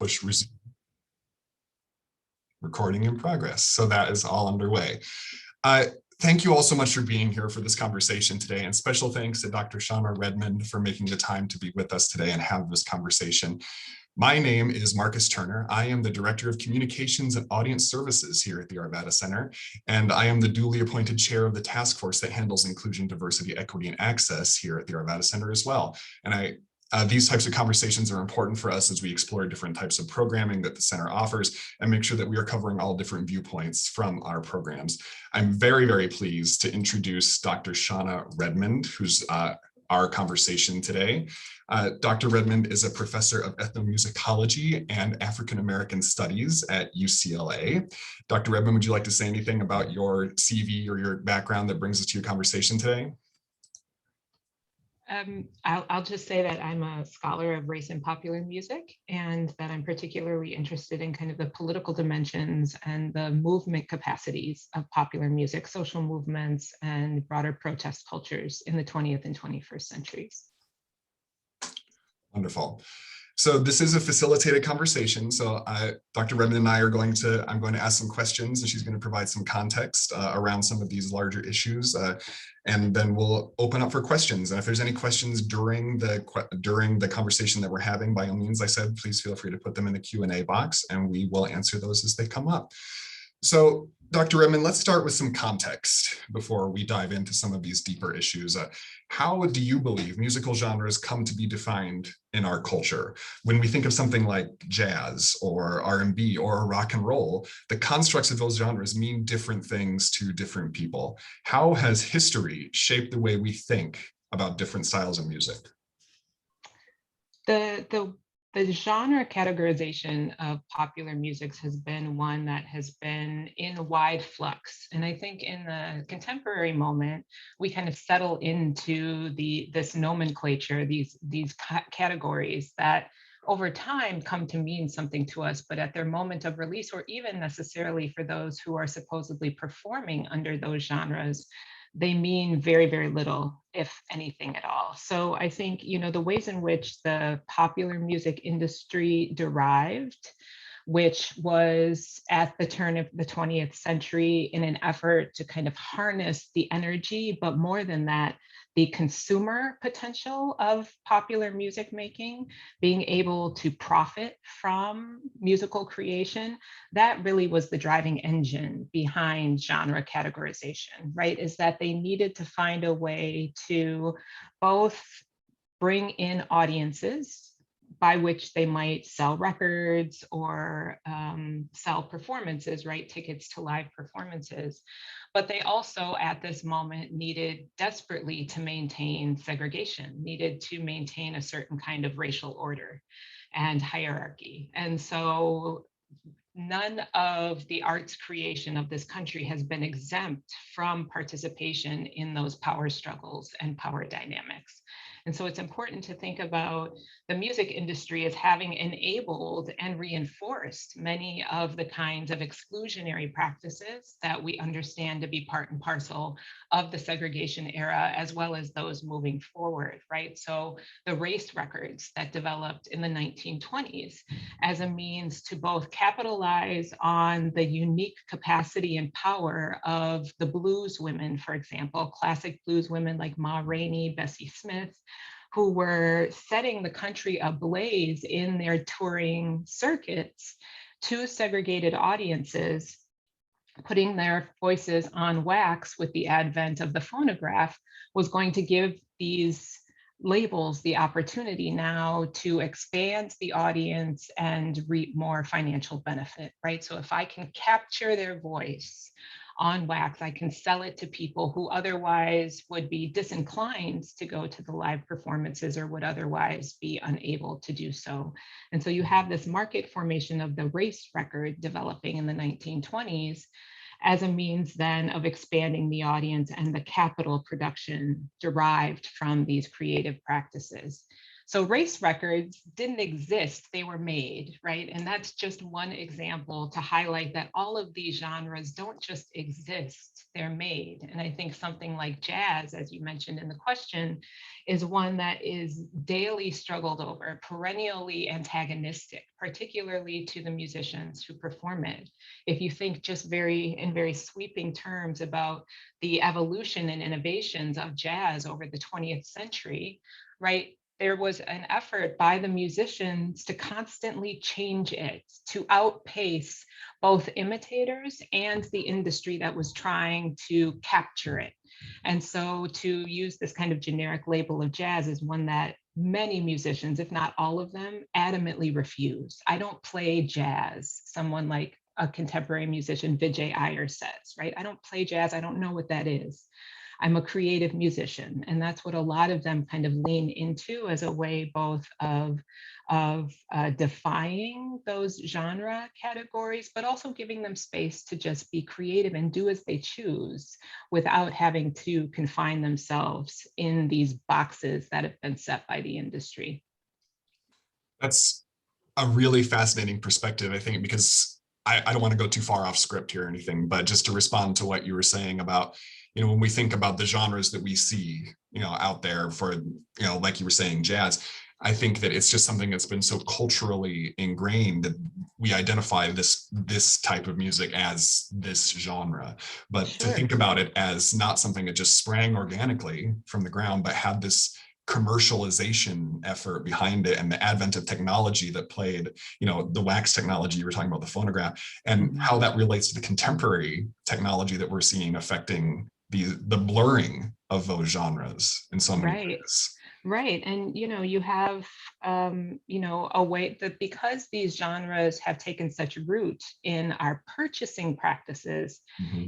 push resume. Recording in progress. So that is all underway. Thank you all so much for being here for this conversation today, and special thanks to Dr. Shana Redmond for making the time to be with us today and have this conversation. My name is Marcus Turner. I am the Director of Communications and Audience Services here at the Arvada Center, and I am the duly appointed chair of the task force that handles inclusion, diversity, equity, and access here at the Arvada Center as well. And these types of conversations are important for us as we explore different types of programming that the center offers and make sure that we are covering all different viewpoints from our programs. I'm very, very pleased to introduce Dr. Shana Redmond, who's our conversation today. Dr. Redmond is a professor of ethnomusicology and African American studies at UCLA. Dr. Redmond, would you like to say anything about your CV or your background that brings us to your conversation today? I'll just say that I'm a scholar of race and popular music, and that I'm particularly interested in kind of the political dimensions and the movement capacities of popular music, social movements, and broader protest cultures in the 20th and 21st centuries. Wonderful. So this is a facilitated conversation. So Dr. Redmond and I are I'm going to ask some questions, and she's going to provide some context around some of these larger issues. And then we'll open up for questions. And if there's any questions during the conversation that we're having, by all means, I said, please feel free to put them in the Q&A box, and we will answer those as they come up. So Dr. Redmond, let's start with some context before we dive into some of these deeper issues. How do you believe musical genres come to be defined in our culture? When we think of something like jazz or R&B or rock and roll, the constructs of those genres mean different things to different people. How has history shaped the way we think about different styles of music? The genre categorization of popular music has been one that has been in wide flux. And I think in the contemporary moment, we kind of settle into this nomenclature, these categories that over time come to mean something to us, but at their moment of release, or even necessarily for those who are supposedly performing under those genres, they mean very, very little, if anything at all. So I think, the ways in which the popular music industry derived, which was at the turn of the 20th century in an effort to kind of harness the energy, but more than that, the consumer potential of popular music making, being able to profit from musical creation, that really was the driving engine behind genre categorization, right? Is that they needed to find a way to both bring in audiences by which they might sell records or sell performances, right? Tickets to live performances. But they also, at this moment, needed desperately to maintain segregation, needed to maintain a certain kind of racial order and hierarchy. And so none of the arts creation of this country has been exempt from participation in those power struggles and power dynamics. And so it's important to think about the music industry as having enabled and reinforced many of the kinds of exclusionary practices that we understand to be part and parcel of the segregation era, as well as those moving forward, right? So the race records that developed in the 1920s as a means to both capitalize on the unique capacity and power of the blues women, for example, classic blues women like Ma Rainey, Bessie Smith, who were setting the country ablaze in their touring circuits to segregated audiences, putting their voices on wax with the advent of the phonograph, was going to give these labels the opportunity now to expand the audience and reap more financial benefit, right? So if I can capture their voice on wax, I can sell it to people who otherwise would be disinclined to go to the live performances or would otherwise be unable to do so. And so you have this market formation of the race record developing in the 1920s as a means then of expanding the audience and the capital production derived from these creative practices. So race records didn't exist, they were made, right? And that's just one example to highlight that all of these genres don't just exist, they're made. And I think something like jazz, as you mentioned in the question, is one that is daily struggled over, perennially antagonistic, particularly to the musicians who perform it. If you think just in very sweeping terms about the evolution and innovations of jazz over the 20th century, right? There was an effort by the musicians to constantly change it, to outpace both imitators and the industry that was trying to capture it. And so to use this kind of generic label of jazz is one that many musicians, if not all of them, adamantly refuse. I don't play jazz. Someone like a contemporary musician, Vijay Iyer, says, right? I don't play jazz. I don't know what that is. I'm a creative musician. And that's what a lot of them kind of lean into as a way both of defying those genre categories, but also giving them space to just be creative and do as they choose without having to confine themselves in these boxes that have been set by the industry. That's a really fascinating perspective, I think, because I don't want to go too far off script here or anything, but just to respond to what you were saying about, when we think about the genres that we see, out there for, like you were saying, jazz, I think that it's just something that's been so culturally ingrained that we identify this type of music as this genre. But to Sure. think about it as not something that just sprang organically from the ground, but had this commercialization effort behind it, and the advent of technology that played, the wax technology you were talking about, the phonograph, and how that relates to the contemporary technology that we're seeing affecting the blurring of those genres in so many ways. Right. And, you have, a way that because these genres have taken such root in our purchasing practices,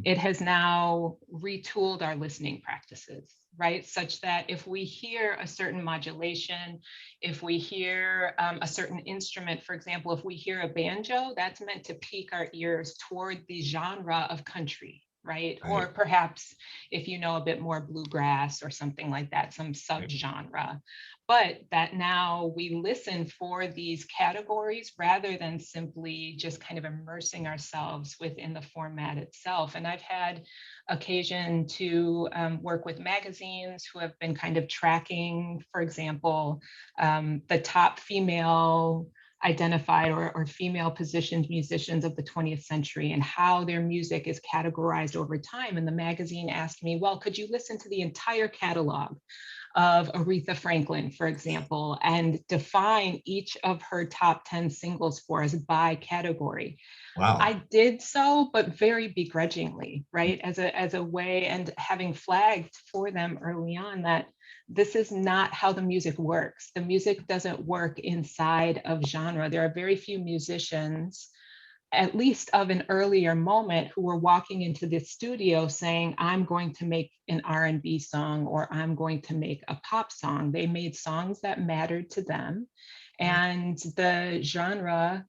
it has now retooled our listening practices, right? Such that if we hear a certain modulation, if we hear a certain instrument, for example, if we hear a banjo, that's meant to pique our ears toward the genre of country. Right. Or perhaps if you know a bit more bluegrass or something like that, some subgenre. But that now we listen for these categories rather than simply just kind of immersing ourselves within the format itself. And I've had occasion to work with magazines who have been kind of tracking, for example, the top female identified or female positioned musicians of the 20th century and how their music is categorized over time. And the magazine asked me, well, could you listen to the entire catalog of Aretha Franklin, for example, and define each of her top 10 singles for us by category? Wow. I did so, but very begrudgingly, right? As a way, and having flagged for them early on that this is not how the music works. The music doesn't work inside of genre. There are very few musicians, at least of an earlier moment, who were walking into the studio saying, I'm going to make an R&B song or I'm going to make a pop song. They made songs that mattered to them, and the genre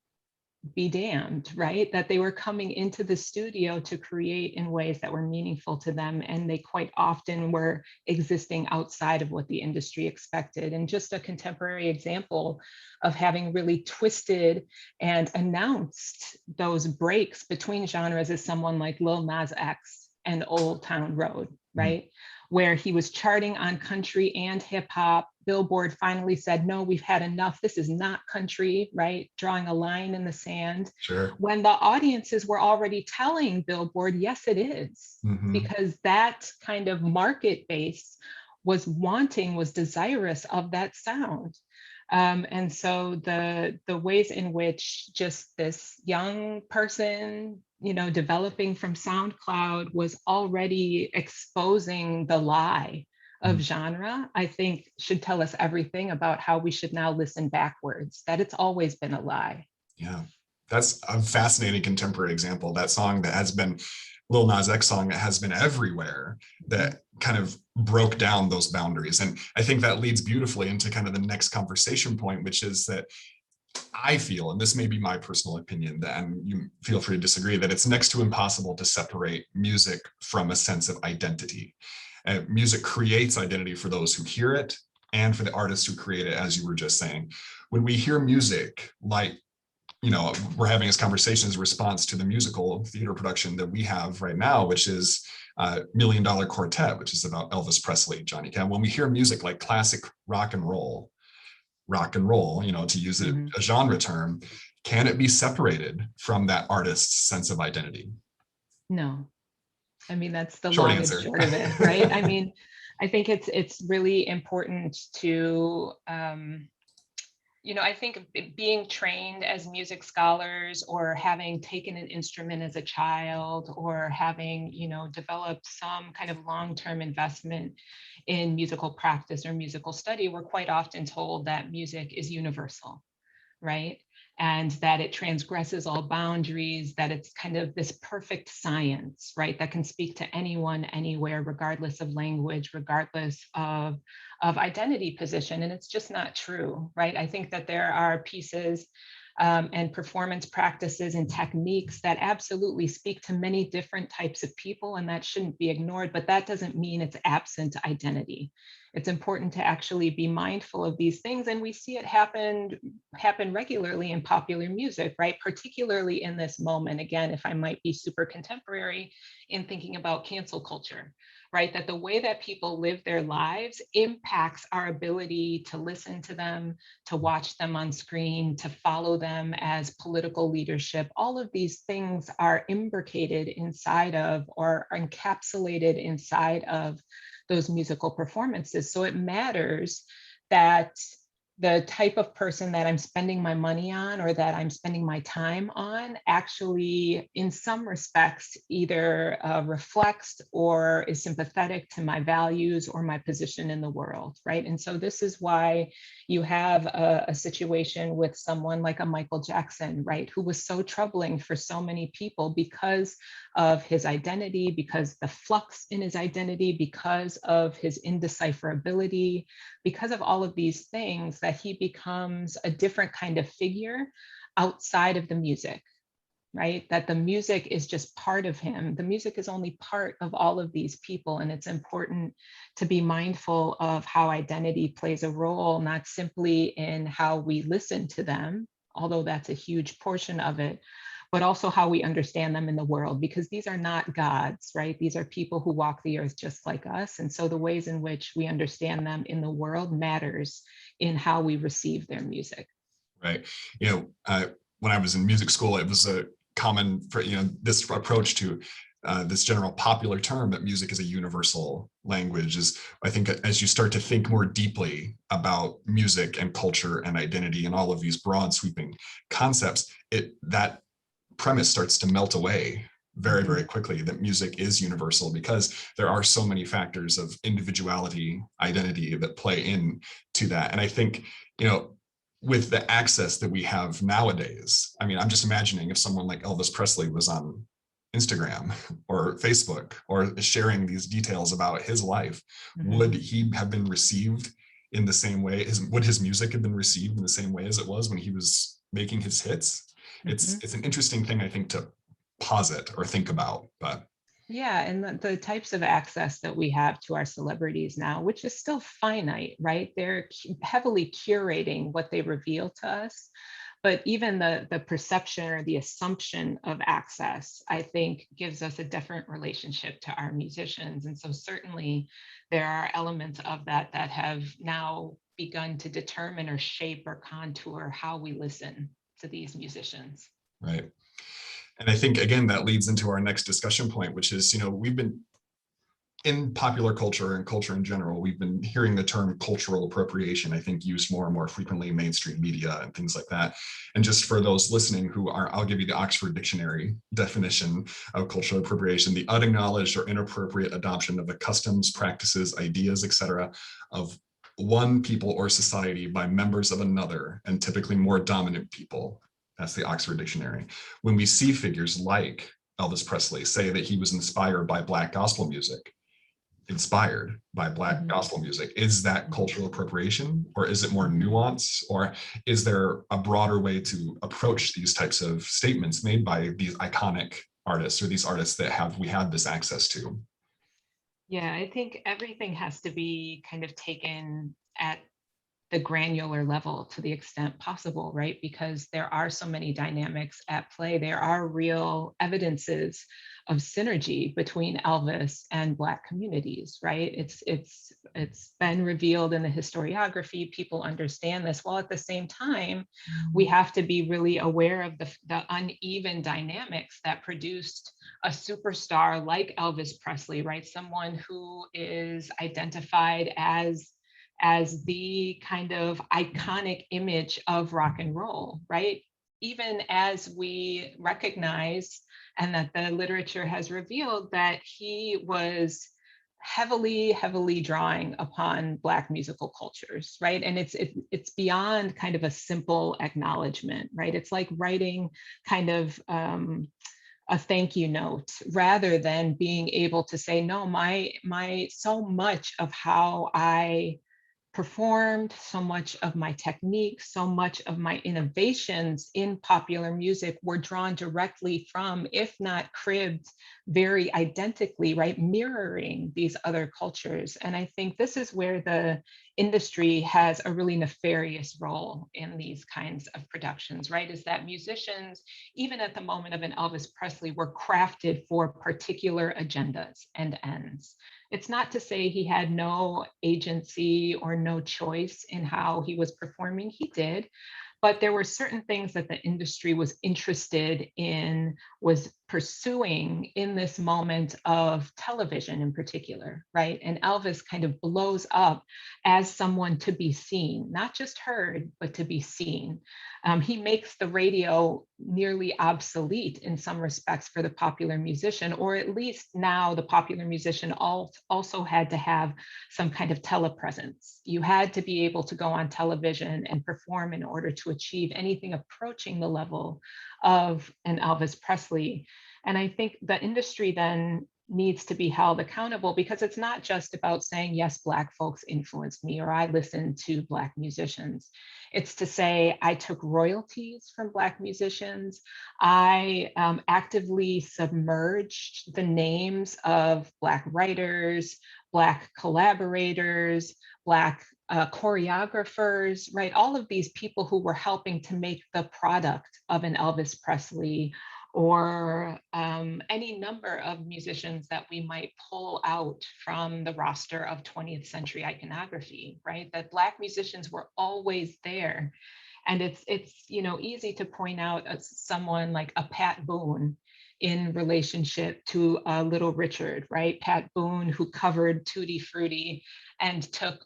be damned, right? That they were coming into the studio to create in ways that were meaningful to them. And they quite often were existing outside of what the industry expected. And just a contemporary example of having really twisted and announced those breaks between genres is someone like Lil Nas X and Old Town Road, right? Where he was charting on country and hip hop. Billboard finally said, no, we've had enough. This is not country, right? Drawing a line in the sand. Sure. When the audiences were already telling Billboard, yes, it is. Because that kind of market base was desirous of that sound. And so the ways in which just this young person, developing from SoundCloud was already exposing the lie of genre, I think should tell us everything about how we should now listen backwards, that it's always been a lie. Yeah, that's a fascinating contemporary example. That song that has been Lil Nas X song that has been everywhere, that kind of broke down those boundaries. And I think that leads beautifully into kind of the next conversation point, which is that I feel, and this may be my personal opinion, and you feel free to disagree, that it's next to impossible to separate music from a sense of identity. Music creates identity for those who hear it, and for the artists who create it, as you were just saying. When we hear music, like, we're having this conversation as a response to the musical theater production that we have right now, which is Million Dollar Quartet, which is about Elvis Presley, Johnny Cash. When we hear music like classic rock and roll, to use a genre term, can it be separated from that artist's sense of identity? No. I mean, that's the Short long and answer. short of it, right? I mean, I think it's really important to I think being trained as music scholars, or having taken an instrument as a child, or having, developed some kind of long-term investment in musical practice or musical study, we're quite often told that music is universal, right? And that it transgresses all boundaries, that it's kind of this perfect science, right? That can speak to anyone, anywhere, regardless of language, regardless of identity position. And it's just not true, right? I think that there are pieces and performance practices and techniques that absolutely speak to many different types of people, and that shouldn't be ignored, but that doesn't mean it's absent identity. It's important to actually be mindful of these things, and we see it happen regularly in popular music, right? Particularly in this moment, again, if I might be super contemporary in thinking about cancel culture, right? That the way that people live their lives impacts our ability to listen to them, to watch them on screen, to follow them as political leadership. All of these things are imbricated inside of, or encapsulated inside of, those musical performances. So it matters that the type of person that I'm spending my money on, or that I'm spending my time on, actually, in some respects, either reflects or is sympathetic to my values or my position in the world, right? And so this is why you have a situation with someone like a Michael Jackson, right, who was so troubling for so many people because of his identity, because the flux in his identity, because of his indecipherability, because of all of these things, that he becomes a different kind of figure outside of the music, right? That the music is just part of him. The music is only part of all of these people. And it's important to be mindful of how identity plays a role, not simply in how we listen to them, although that's a huge portion of it, but also how we understand them in the world, because these are not gods, right? These are people who walk the earth just like us. And so the ways in which we understand them in the world matters in how we receive their music. Right. When I was in music school, it was a common for, this approach to this general popular term that music is a universal language. Is, I think, as you start to think more deeply about music and culture and identity and all of these broad sweeping concepts, that premise starts to melt away very, very quickly, that music is universal, because there are so many factors of individuality, identity that play into that. And I think, with the access that we have nowadays, I mean, I'm just imagining if someone like Elvis Presley was on Instagram or Facebook or sharing these details about his life, would he have been received in the same way? Would his music have been received in the same way as it was when he was making his hits? It's an interesting thing, I think, to posit or think about. But yeah, and the types of access that we have to our celebrities now, which is still finite, right? They're heavily curating what they reveal to us. But even the perception or the assumption of access, I think, gives us a different relationship to our musicians. And so certainly there are elements of that that have now begun to determine or shape or contour how we listen to these musicians. Right. And I think, again, that leads into our next discussion point, which is, we've been in popular culture and culture in general, we've been hearing the term cultural appropriation, I think, used more and more frequently in mainstream media and things like that. And just for those listening I'll give you the Oxford Dictionary definition of cultural appropriation: the unacknowledged or inappropriate adoption of the customs, practices, ideas, etc., of one people or society by members of another, and typically more dominant people. That's the Oxford Dictionary. When we see figures like Elvis Presley say that he was inspired by Black gospel music, is that cultural appropriation, or is it more nuance, or is there a broader way to approach these types of statements made by these iconic artists, or these artists that we had this access to? Yeah, I think everything has to be kind of taken at the granular level to the extent possible, right? Because there are so many dynamics at play. There are real evidences of synergy between Elvis and Black communities, right? It's been revealed in the historiography. People understand this. While at the same time, we have to be really aware of the uneven dynamics that produced a superstar like Elvis Presley, right? Someone who is identified as the kind of iconic image of rock and roll, right? Even as we recognize, and that the literature has revealed, that he was heavily drawing upon Black musical cultures, right? And it's beyond kind of a simple acknowledgement, right? It's like writing kind of a thank you note, rather than being able to say, no, my so much of how I performed, so much of my technique, so much of my innovations in popular music were drawn directly from, if not cribbed very identically, right, mirroring these other cultures. And I think this is where the industry has a really nefarious role in these kinds of productions, right, is that musicians, even at the moment of an Elvis Presley, were crafted for particular agendas and ends. It's not to say he had no agency or no choice in how he was performing. He did, but there were certain things that the industry was interested in, was pursuing in this moment of television in particular, right? And Elvis kind of blows up as someone to be seen, not just heard, but to be seen. He makes the radio nearly obsolete in some respects for the popular musician, or at least now the popular musician also had to have some kind of telepresence. You had to be able to go on television and perform in order to achieve anything approaching the level of an Elvis Presley. And I think the industry then needs to be held accountable, because it's not just about saying, yes, Black folks influenced me, or I listened to Black musicians. It's to say, I took royalties from Black musicians. I actively submerged the names of Black writers, Black collaborators, Black choreographers, right? All of these people who were helping to make the product of an Elvis Presley, or any number of musicians that we might pull out from the roster of 20th century iconography, right? That Black musicians were always there. And it's easy to point out someone like a Pat Boone in relationship to Little Richard, right? Pat Boone, who covered Tutti Frutti and took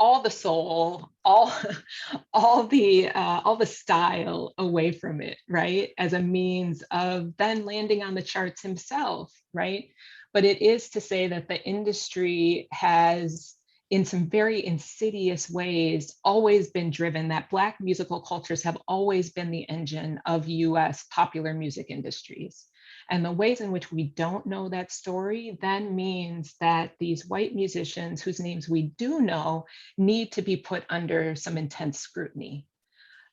all the soul, all the style away from it, right? As a means of then landing on the charts himself, right? But it is to say that the industry has, in some very insidious ways, always been driven, that Black musical cultures have always been the engine of US popular music industries. And the ways in which we don't know that story then means that these white musicians, whose names we do know, need to be put under some intense scrutiny.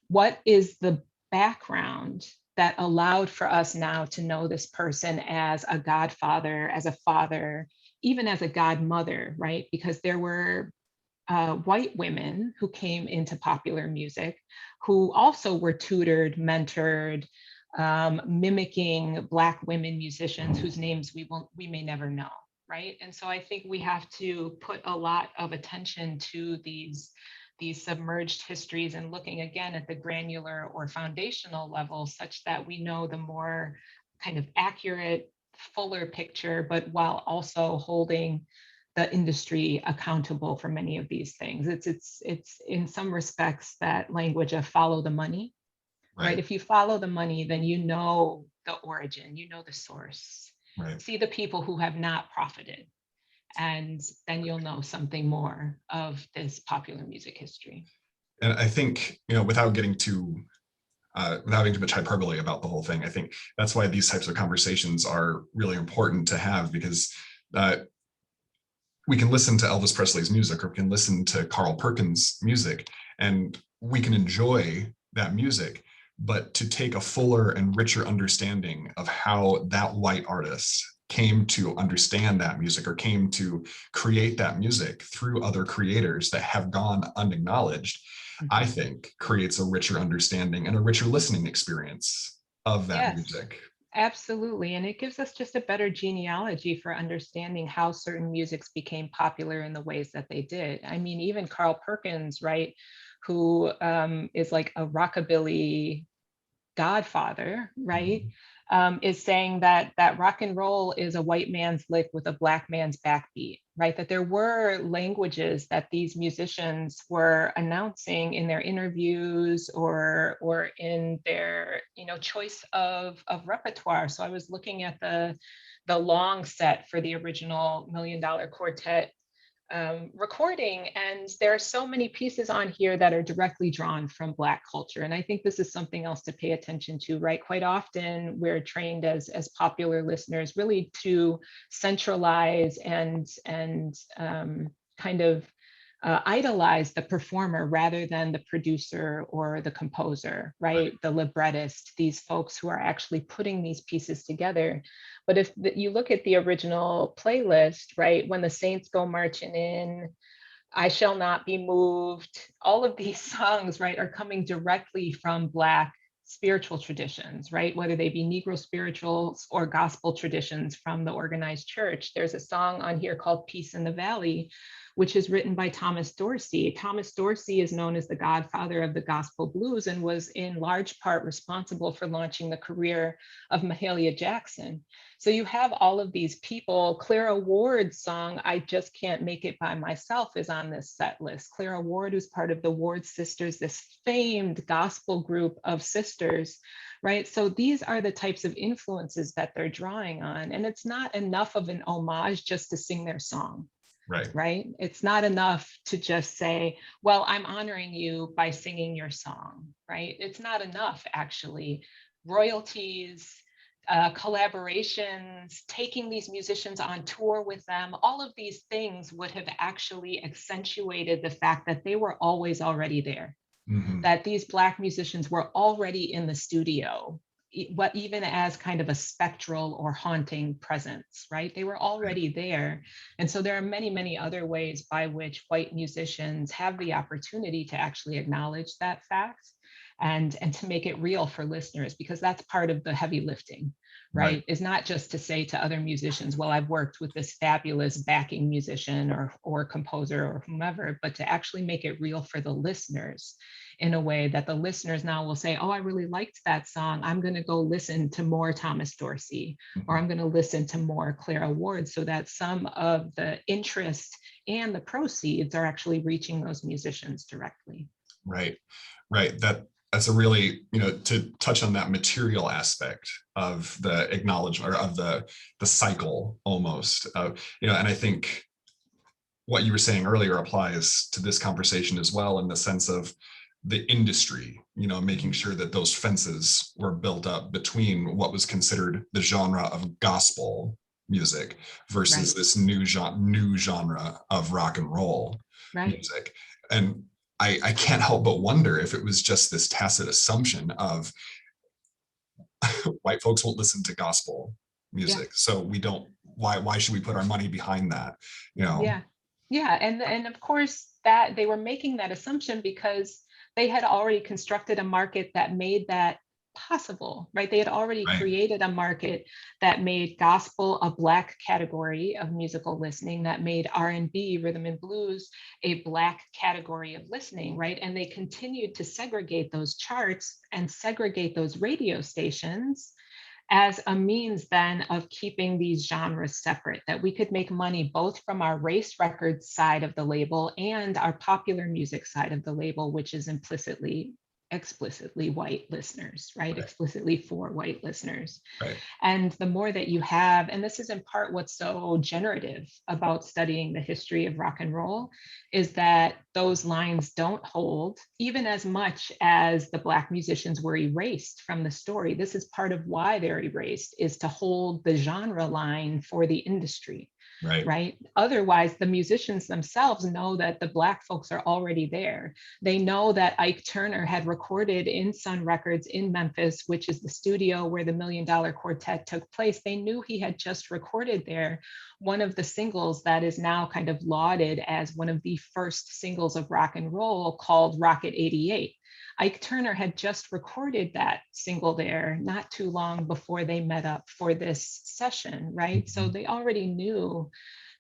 What is the background that allowed for us now to know this person as a godfather, as a father, even as a godmother, right? Because there were white women who came into popular music who also were tutored, mentored, mimicking Black women musicians whose names we may never know, right? And so I think we have to put a lot of attention to these submerged histories, and looking again at the granular or foundational level, such that we know the more kind of accurate, fuller picture, but while also holding the industry accountable for many of these things. It's in some respects that language of follow the money, right? If you follow the money, then you know the origin, you know the source. Right. See the people who have not profited, and then you'll know something more of this popular music history. And I think, without getting without having too much hyperbole about the whole thing, I think that's why these types of conversations are really important to have, because we can listen to Elvis Presley's music, or we can listen to Carl Perkins' music, and we can enjoy that music, but to take a fuller and richer understanding of how that white artist came to understand that music or came to create that music through other creators that have gone unacknowledged, I think creates a richer understanding and a richer listening experience of that Yes, music. absolutely. And it gives us just a better genealogy for understanding how certain musics became popular in the ways that they did. I mean, even Carl Perkins, right, who is like a rockabilly godfather, right, Mhm. is saying that rock and roll is a white man's lick with a black man's backbeat, right? That there were languages that these musicians were announcing in their interviews or in their, you know, choice of repertoire. So I was looking at the long set for the original Million Dollar Quartet recording, and there are so many pieces on here that are directly drawn from Black culture. And I think this is something else to pay attention to, right? Quite often we're trained as popular listeners really to centralize and kind of idolize the performer rather than the producer or the composer, right? The librettist, these folks who are actually putting these pieces together. But if you look at the original playlist, right, when the saints go marching in, I shall not be moved, all of these songs, right, are coming directly from Black spiritual traditions, right? Whether they be Negro spirituals or gospel traditions from the organized church. There's a song on here called Peace in the Valley, which is written by Thomas Dorsey. Thomas Dorsey is known as the godfather of the gospel blues and was in large part responsible for launching the career of Mahalia Jackson. So you have all of these people. Clara Ward's song, I Just Can't Make It By Myself, is on this set list. Clara Ward, who's part of the Ward Sisters, this famed gospel group of sisters, right? So these are the types of influences that they're drawing on. And it's not enough of an homage just to sing their song, Right. right? It's not enough to just say, well, I'm honoring you by singing your song, right? It's not enough, actually. Royalties, collaborations, taking these musicians on tour with them, all of these things would have actually accentuated the fact that they were always already there, Mhm. that these Black musicians were already in the studio, what even as kind of a spectral or haunting presence, right? They were Right. already there. And so there are many, many other ways by which white musicians have the opportunity to actually acknowledge that fact and to make it real for listeners, because that's part of the heavy lifting, Right. right? Is not just to say to other musicians, well, I've worked with this fabulous backing musician or composer or whomever, but to actually make it real for the listeners in a way that the listeners now will say, oh, I really liked that song. I'm going to go listen to more Thomas Dorsey, or Mhm. I'm going to listen to more Clara Ward, so that some of the interest and the proceeds are actually reaching those musicians directly. Right. Right. That's a really, to touch on that material aspect of the acknowledgement or of the cycle almost of, and I think what you were saying earlier applies to this conversation as well, in the sense of the industry, making Mhm. sure that those fences were built up between what was considered the genre of gospel music versus Right, this new genre of rock and roll right. music. And I can't help but wonder if it was just this tacit assumption of white folks won't listen to gospel Yeah, music, so we don't. Why should we put our money behind that? You know, yeah, yeah. And of course that they were making that assumption because they had already constructed a market that made that possible, right? They had already right, created a market that made gospel a Black category of musical listening, that made R&B, rhythm and blues, a Black category of listening, right? And they continued to segregate those charts and segregate those radio stations as a means then of keeping these genres separate, that we could make money both from our race records side of the label and our popular music side of the label, which is explicitly white listeners, right? right, Explicitly for white listeners. right. And the more that you have, and this is in part what's so generative about studying the history of rock and roll, is that those lines don't hold even as much as the Black musicians were erased from the story. This is part of why they're erased, is to hold the genre line for the industry. Right. right? Otherwise, the musicians themselves know that the Black folks are already there. They know that Ike Turner had recorded in Sun Records in Memphis, which is the studio where the $1 Million Quartet took place. They knew he had just recorded there one of the singles that is now kind of lauded as one of the first singles of rock and roll, called Rocket 88. Ike Turner had just recorded that single there not too long before they met up for this session, right? So they already knew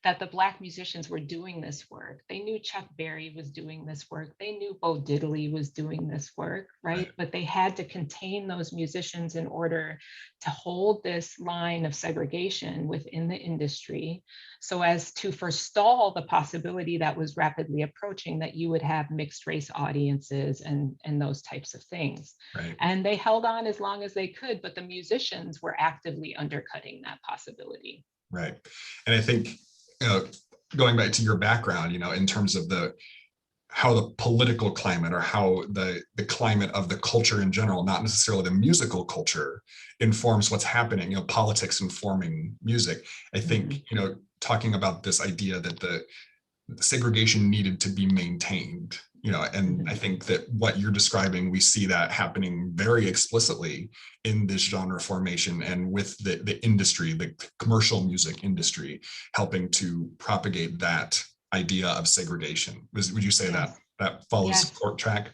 that the Black musicians were doing this work. They knew Chuck Berry was doing this work. They knew Bo Diddley was doing this work, right? But they had to contain those musicians in order to hold this line of segregation within the industry, so as to forestall the possibility that was rapidly approaching, that you would have mixed race audiences and those types of things. Right. And they held on as long as they could, but the musicians were actively undercutting that possibility. Right. And I think, going back to your background, in terms of how the political climate, or how the climate of the culture in general, not necessarily the musical culture, informs what's happening, politics informing music. I think, talking about this idea that the segregation needed to be maintained, and I think that what you're describing, we see that happening very explicitly in this genre formation, and with the industry, the commercial music industry, helping to propagate that idea of segregation. Would you say Yes. that follows Yes. support track?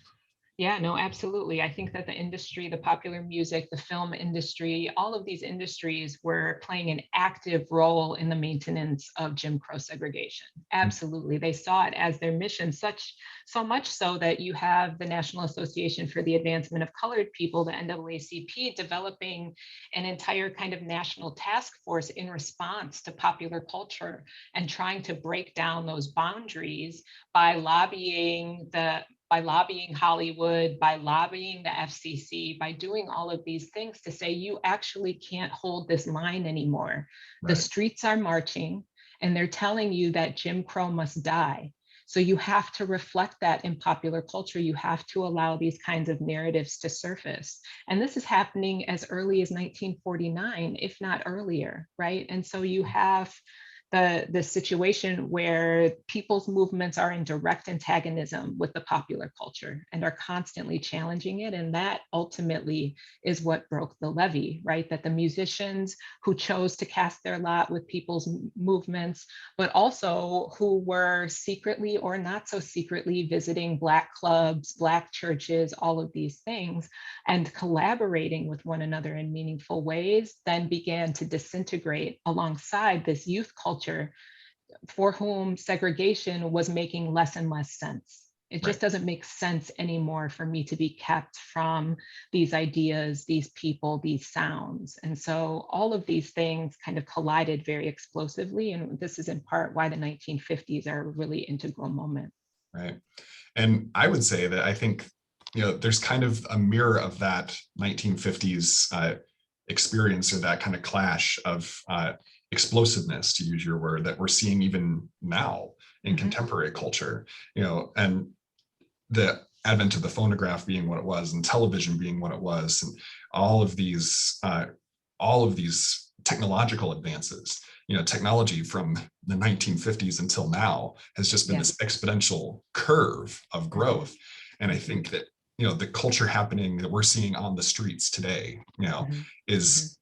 Yeah, no, absolutely. I think that the industry, the popular music, the film industry, all of these industries were playing an active role in the maintenance of Jim Crow segregation. Absolutely. They saw it as their mission, so much so that you have the National Association for the Advancement of Colored People, the NAACP, developing an entire kind of national task force in response to popular culture and trying to break down those boundaries by lobbying Hollywood, by lobbying the FCC, by doing all of these things to say, you actually can't hold this line anymore. Right. The streets are marching and they're telling you that Jim Crow must die. So you have to reflect that in popular culture. You have to allow these kinds of narratives to surface. And this is happening as early as 1949, if not earlier, right? And so you have the situation where people's movements are in direct antagonism with the popular culture and are constantly challenging it. And that ultimately is what broke the levee, right? That the musicians who chose to cast their lot with people's movements, but also who were secretly or not so secretly visiting Black clubs, Black churches, all of these things, and collaborating with one another in meaningful ways, then began to disintegrate alongside this youth culture for whom segregation was making less and less sense. It just doesn't make sense anymore for me to be kept from these ideas, these people, these sounds. And so all of these things kind of collided very explosively. And this is in part why the 1950s are a really integral moment. Right. And I would say that I think, there's kind of a mirror of that 1950s experience, or that kind of clash of explosiveness, to use your word, that we're seeing even now in contemporary culture, and the advent of the phonograph being what it was, and television being what it was, and all of these technological advances. Technology from the 1950s until now has just been this exponential curve of growth. And I think that, the culture happening that we're seeing on the streets today, is,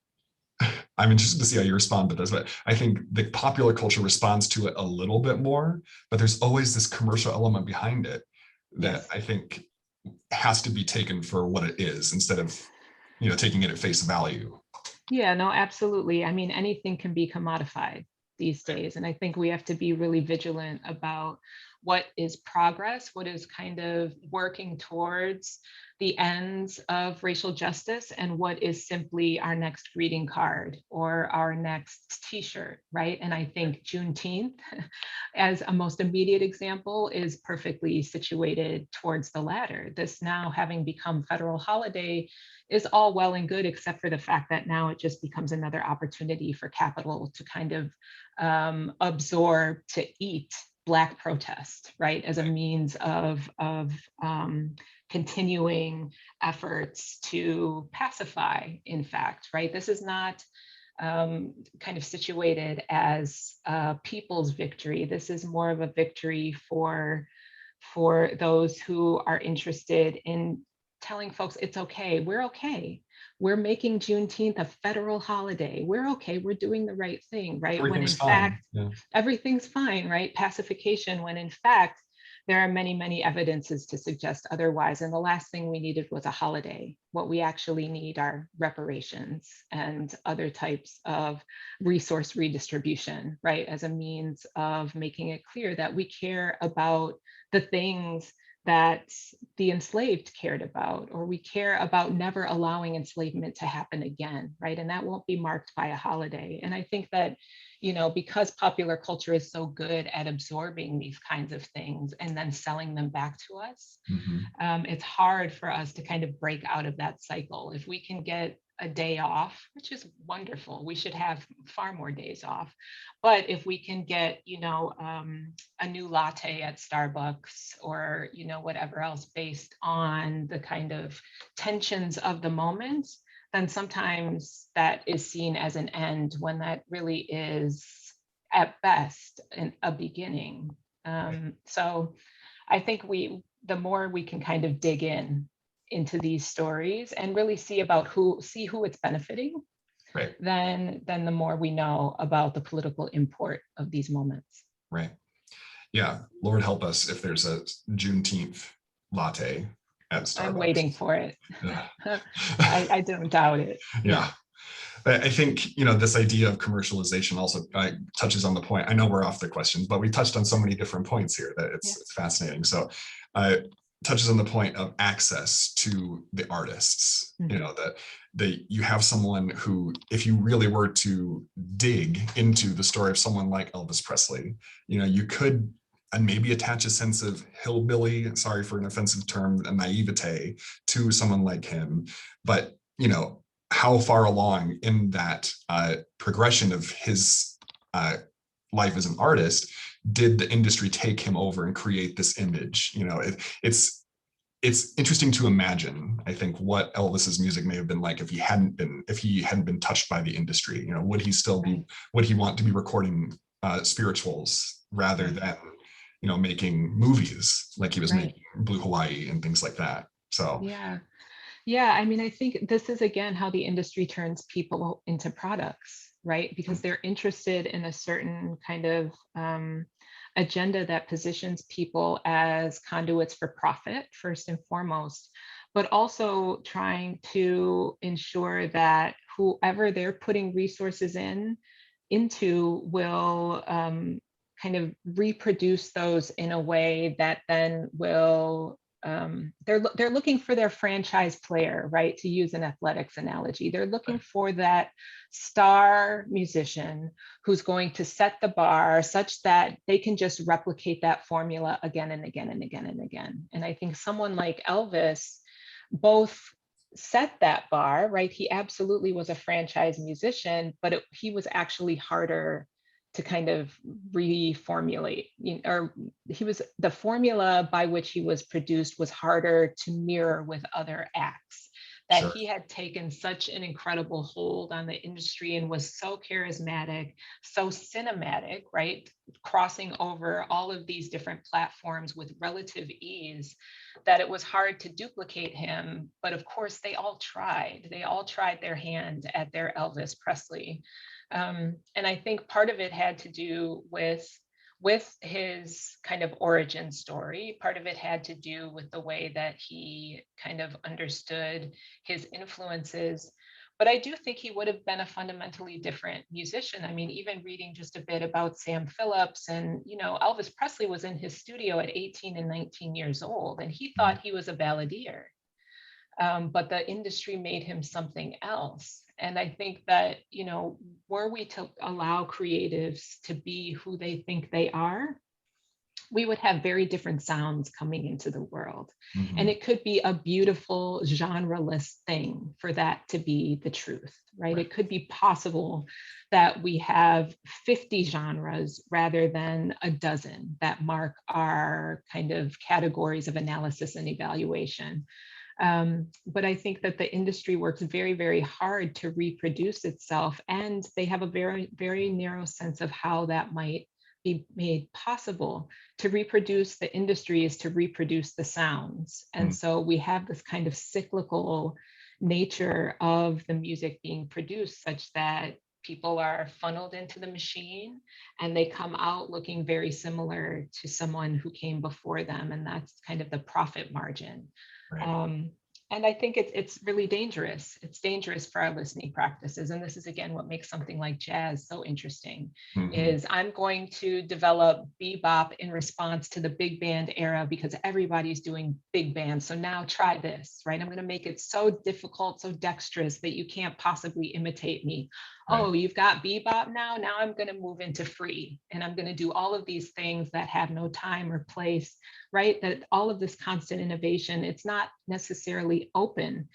I'm interested to see how you respond to this, but I think the popular culture responds to it a little bit more, but there's always this commercial element behind it that I think has to be taken for what it is, instead of, taking it at face value. Yeah, no, absolutely. I mean, anything can be commodified these days. And I think we have to be really vigilant about what is progress, what is kind of working towards the ends of racial justice, and what is simply our next greeting card or our next t-shirt, right? And I think Juneteenth, as a most immediate example, is perfectly situated towards the latter. This now having become federal holiday is all well and good, except for the fact that now it just becomes another opportunity for capital to kind of absorb, to eat Black protest, right, as a means of continuing efforts to pacify, in fact, right? This is not kind of situated as a people's victory. This is more of a victory for those who are interested in telling folks it's okay. We're okay. We're making Juneteenth a federal holiday. We're okay. We're doing the right thing, right? When in Everything's fine. fact, Yeah. everything's fine, right? Pacification, when in fact, there are many, many evidences to suggest otherwise. And the last thing we needed was a holiday. What we actually need are reparations and other types of resource redistribution, right? As a means of making it clear that we care about the things that the enslaved cared about, or we care about never allowing enslavement to happen again, right? And that won't be marked by a holiday. And I think that, because popular culture is so good at absorbing these kinds of things and then selling them back to us, it's hard for us to kind of break out of that cycle. If we can get a day off, which is wonderful, we should have far more days off. But if we can get, a new latte at Starbucks, or, whatever else based on the kind of tensions of the moment, then sometimes that is seen as an end when that really is at best a beginning. So I think the more we can kind of dig into these stories and really see who it's benefiting, Right. then the more we know about the political import of these moments. Right. Yeah. Lord help us if there's a Juneteenth latte at Starbucks. I'm waiting for it. I don't doubt it. Yeah. I think, this idea of commercialization also touches on the point. I know we're off the question, but we touched on so many different points here that it's fascinating. So touches on the point of access to the artists, that you have someone who, if you really were to dig into the story of someone like Elvis Presley, you could and maybe attach a sense of hillbilly, sorry for an offensive term, a naivete to someone like him. But, how far along in that progression of his life as an artist did the industry take him over and create this image? It's interesting to imagine, I think, what Elvis's music may have been like if he hadn't been touched by the industry. Would he still be, would he want to be recording spirituals rather than, making movies like he was making Blue Hawaii and things like that? So yeah, I mean, I think this is again how the industry turns people into products, right? Because they're interested in a certain kind of agenda that positions people as conduits for profit, first and foremost, but also trying to ensure that whoever they're putting resources into will kind of reproduce those in a way that then will they're looking for their franchise player, right? To use an athletics analogy, they're looking for that star musician who's going to set the bar such that they can just replicate that formula again and again and again and again. And I think someone like Elvis both set that bar, right? He absolutely was a franchise musician, but he was actually harder to kind of reformulate, or the formula by which he was produced was harder to mirror with other acts. That he had taken such an incredible hold on the industry and was so charismatic, so cinematic, right? Crossing over all of these different platforms with relative ease, that it was hard to duplicate him. But of course, they all tried their hand at their Elvis Presley. And I think part of it had to do with his kind of origin story. Part of it had to do with the way that he kind of understood his influences. But I do think he would have been a fundamentally different musician. I mean, even reading just a bit about Sam Phillips, and, Elvis Presley was in his studio at 18 and 19 years old, and he thought he was a balladeer. But the industry made him something else. And I think that, were we to allow creatives to be who they think they are, we would have very different sounds coming into the world. And it could be a beautiful genre-less thing for that to be the truth, right? It could be possible that we have 50 genres rather than a dozen that mark our kind of categories of analysis and evaluation. But I think that the industry works very, very hard to reproduce itself, and they have a very, very narrow sense of how that might be made possible. To reproduce the industry is to reproduce the sounds. And so we have this kind of cyclical nature of the music being produced, such that people are funneled into the machine and they come out looking very similar to someone who came before them. And that's kind of the profit margin. Right. And I think it's really dangerous. It's dangerous for our listening practices. And this is, again, what makes something like jazz so interesting, is I'm going to develop bebop in response to the big band era because everybody's doing big band. So now try this, right? I'm going to make it so difficult, so dexterous that you can't possibly imitate me. Right. Oh, you've got bebop now. Now I'm going to move into free, and I'm going to do all of these things that have no time or place, right? That all of this constant innovation, it's not necessarily open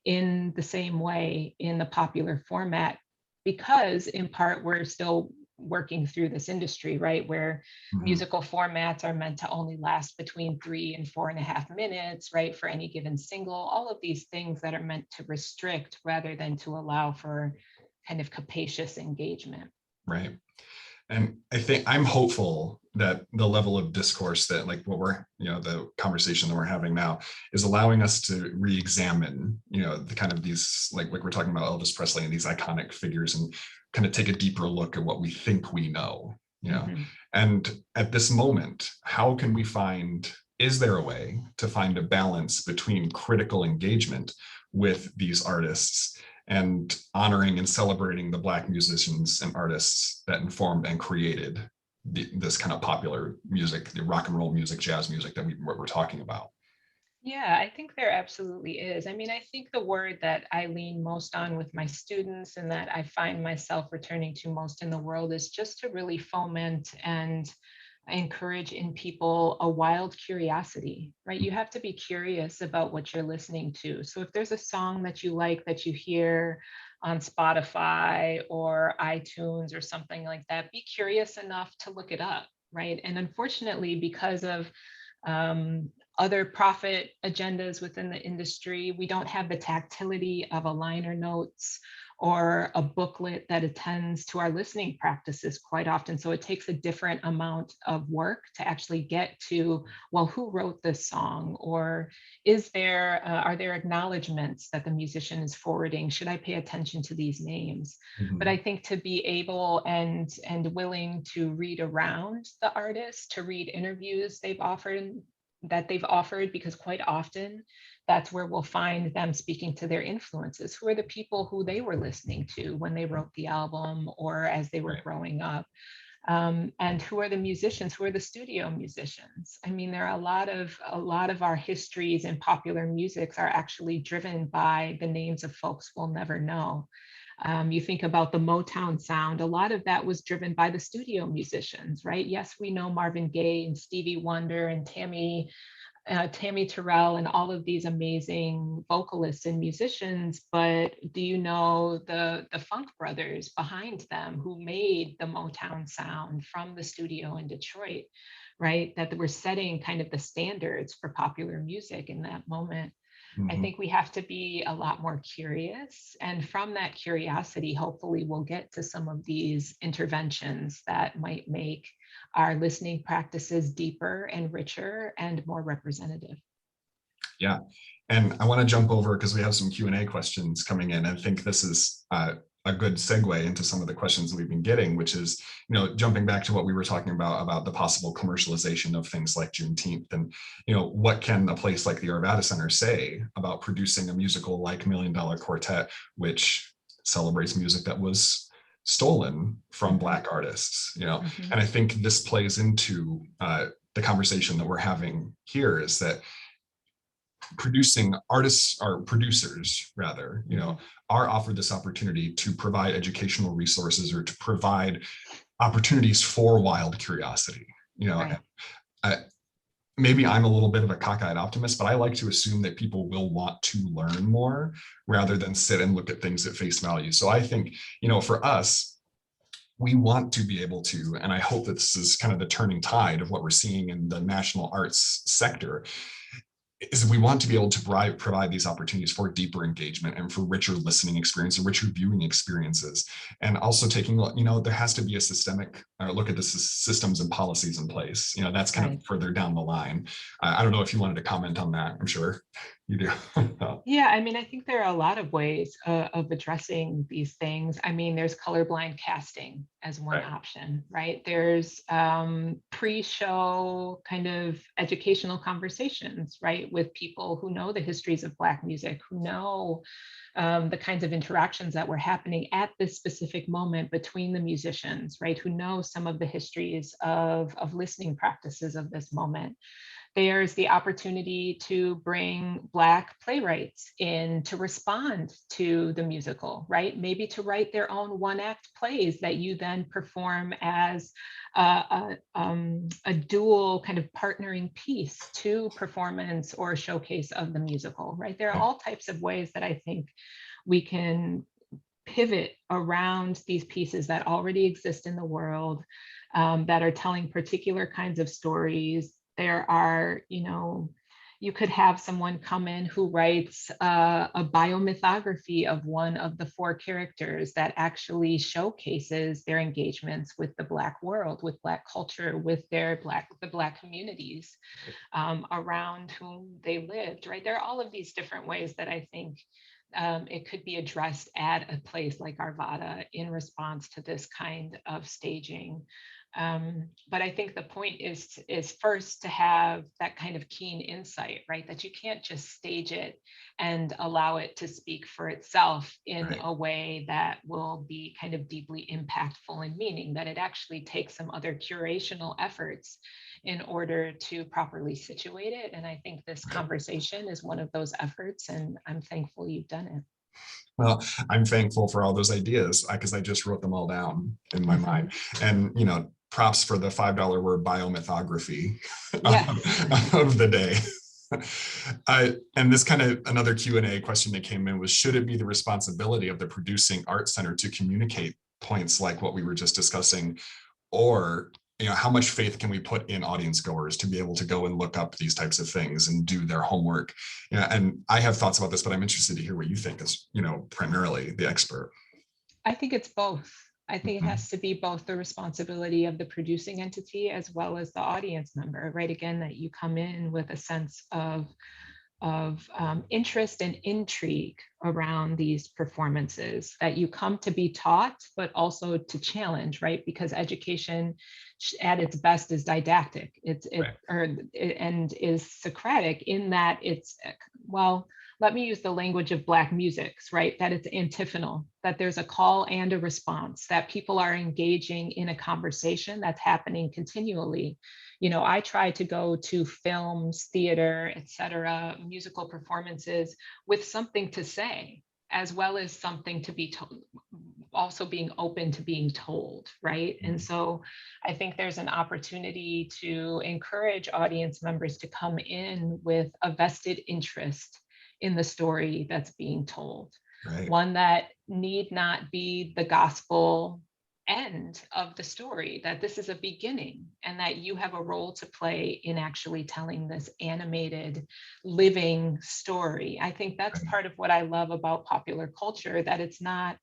in the same way in the popular format, because in part we're still working through this industry, right? Where musical formats are meant to only last between 3 and 4.5 minutes, right? For any given single, all of these things that are meant to restrict rather than to allow for kind of capacious engagement. Right. And I think I'm hopeful that the level of discourse that like what we're, the conversation that we're having now is allowing us to re-examine, the kind of these, like we're talking about Elvis Presley and these iconic figures, and kind of take a deeper look at what we think we know, And at this moment, how can we is there a way to find a balance between critical engagement with these artists and honoring and celebrating the Black musicians and artists that informed and created this kind of popular music, the rock and roll music, jazz music that we're talking about? Yeah, I think there absolutely is. I mean, I think the word that I lean most on with my students and that I find myself returning to most in the world is just to really foment and encourage in people a wild curiosity, right? You have to be curious about what you're listening to. So if there's a song that you like that you hear on Spotify or iTunes or something like that, be curious enough to look it up, right? And unfortunately, because of other profit agendas within the industry, we don't have the tactility of a liner notes or a booklet that attends to our listening practices quite often. So it takes a different amount of work to actually get to, well, who wrote this song? Or are there acknowledgements that the musician is forwarding? Should I pay attention to these names? But I think to be able and willing to read around the artist, to read interviews they've offered, because quite often that's where we'll find them speaking to their influences. Who are the people who they were listening to when they wrote the album or as they were growing up? And who are the musicians? Who are the studio musicians? I mean, there are a lot of our histories in popular music are actually driven by the names of folks we'll never know. You think about the Motown sound, a lot of that was driven by the studio musicians, right? Yes, we know Marvin Gaye and Stevie Wonder and Tammy Terrell and all of these amazing vocalists and musicians, but do you know the Funk Brothers behind them who made the Motown sound from the studio in Detroit, right? That were setting kind of the standards for popular music in that moment. I think we have to be a lot more curious. And from that curiosity, hopefully we'll get to some of these interventions that might make our listening practices deeper and richer and more representative. Yeah. And I want to jump over because we have some Q&A questions coming in. I think this is a good segue into some of the questions that we've been getting, which is, jumping back to what we were talking about the possible commercialization of things like Juneteenth, and, what can a place like the Arvada Center say about producing a musical like $1 Million Quartet, which celebrates music that was stolen from Black artists, And I think this plays into the conversation that we're having here, is that producing artists, or producers rather, are offered this opportunity to provide educational resources or to provide opportunities for wild curiosity. Right. Maybe I'm a little bit of a cockeyed optimist, but I like to assume that people will want to learn more rather than sit and look at things at face value. So I think, for us, we want to be able to, and I hope that this is kind of the turning tide of what we're seeing in the national arts sector, is we want to be able to provide these opportunities for deeper engagement and for richer listening experience and richer viewing experiences. And also taking, there has to be a systemic look at the systems and policies in place. That's kind of further down the line. I don't know if you wanted to comment on that. I'm sure you do. Yeah, I mean, I think there are a lot of ways of addressing these things. I mean, there's colorblind casting as one option, right? There's pre-show kind of educational conversations, right, with people who know the histories of Black music, who know the kinds of interactions that were happening at this specific moment between the musicians, right, who know some of the histories of listening practices of this moment. There's the opportunity to bring Black playwrights in to respond to the musical, right? Maybe to write their own one-act plays that you then perform as a dual kind of partnering piece to performance or showcase of the musical, right? There are all types of ways that I think we can pivot around these pieces that already exist in the world, that are telling particular kinds of stories. There are, you could have someone come in who writes a biomythography of one of the 4 characters that actually showcases their engagements with the Black world, with Black culture, with the Black communities around whom they lived, right? There are all of these different ways that I think it could be addressed at a place like Arvada in response to this kind of staging. But I think the point is first to have that kind of keen insight, right? That you can't just stage it and allow it to speak for itself in a way that will be kind of deeply impactful and meaning, that it actually takes some other curational efforts in order to properly situate it. And I think this conversation is one of those efforts, and I'm thankful you've done it. Well, I'm thankful for all those ideas because I just wrote them all down in my mind. And, props for the $5 word biomythography of the day. And this kind of another Q&A question that came in was, should it be the responsibility of the producing art center to communicate points like what we were just discussing, or how much faith can we put in audience goers to be able to go and look up these types of things and do their homework? And I have thoughts about this, but I'm interested to hear what you think as, primarily the expert. I think it's both. I think it has to be both the responsibility of the producing entity as well as the audience member, right? Again, that you come in with a sense of interest and intrigue around these performances, that you come to be taught, but also to challenge, right? Because education at its best is didactic. And is Socratic in that it's, well, let me use the language of Black musics, right? That it's antiphonal, that there's a call and a response, that people are engaging in a conversation that's happening continually. I try to go to films, theater, etc., musical performances with something to say, as well as something to be told, also being open to being told, right? And so I think there's an opportunity to encourage audience members to come in with a vested interest in the story that's being told. One that need not be the gospel end of the story, that this is a beginning and that you have a role to play in actually telling this animated, living story. I think that's part of what I love about popular culture, that it's not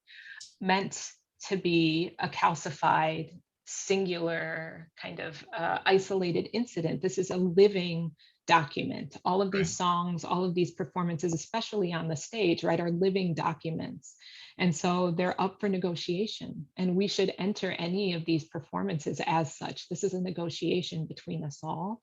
meant to be a calcified, singular kind of isolated incident. This is a living document. All of these songs, all of these performances, especially on the stage, right, are living documents. And so they're up for negotiation. And we should enter any of these performances as such. This is a negotiation between us all.